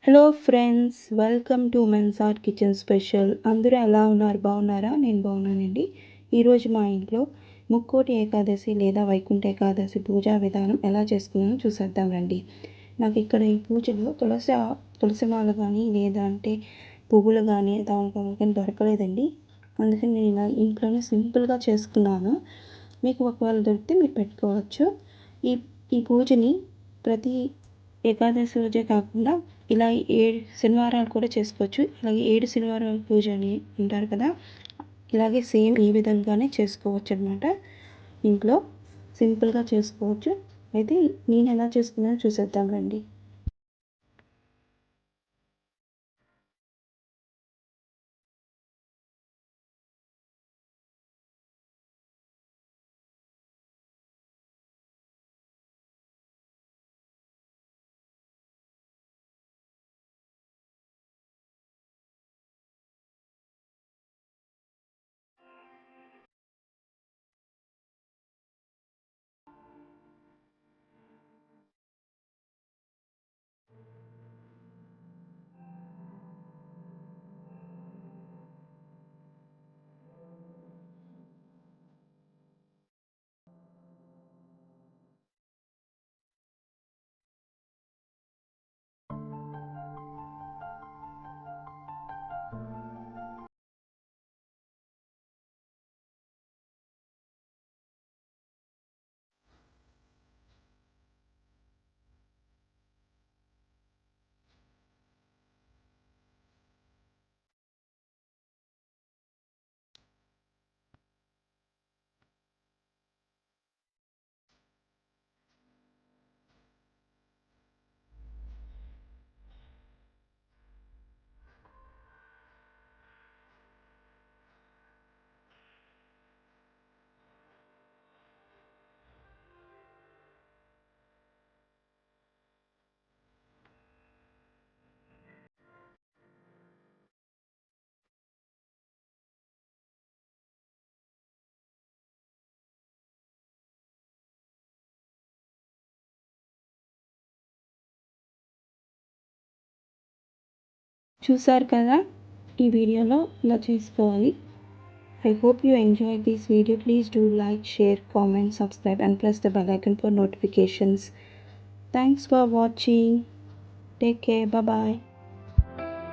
Hello friends, welcome to men's art kitchen special. అందరూ ఎలా ఉన్నారు? బాగున్నారా? నేను బాగున్నానండి. ఈరోజు మా ఇంట్లో ముక్కోటి ఏకాదశి లేదా వైకుంఠ ఏకాదశి పూజా విధానం ఎలా చేసుకున్నానో చూసేద్దాం రండి. నాకు ఇక్కడ ఈ పూజలో తులసి మాల కానీ లేదంటే పువ్వులు కానీ తమలపాకులు కానీ దొరకలేదండి. అందుకని నేను ఇలా ఇంట్లోనే సింపుల్గా చేసుకున్నాను. మీకు ఒకవేళ దొరికితే మీరు పెట్టుకోవచ్చు. ఈ ఈ పూజని ప్రతి ఏకాదశి రోజే కాకుండా ఇలా 7 శనివారాలు కూడా చేసుకోవచ్చు. ఇలాగే 7 శనివారాల పూజ అని ఉంటారు కదా, ఇలాగే సేమ్ ఈ విధంగానే చేసుకోవచ్చు అనమాట. ఇంట్లో సింపుల్గా చేసుకోవచ్చు. అయితే నేను ఎలా చేసుకున్నానో చూసేద్దాం రండి. చూసారు కదా, ఈ వీడియోలో ఇలా చేసుకోవాలి. I hope you enjoyed this video. Please do like, share, comment, subscribe and press the bell icon for notifications. Thanks for watching. Take care. Bye bye.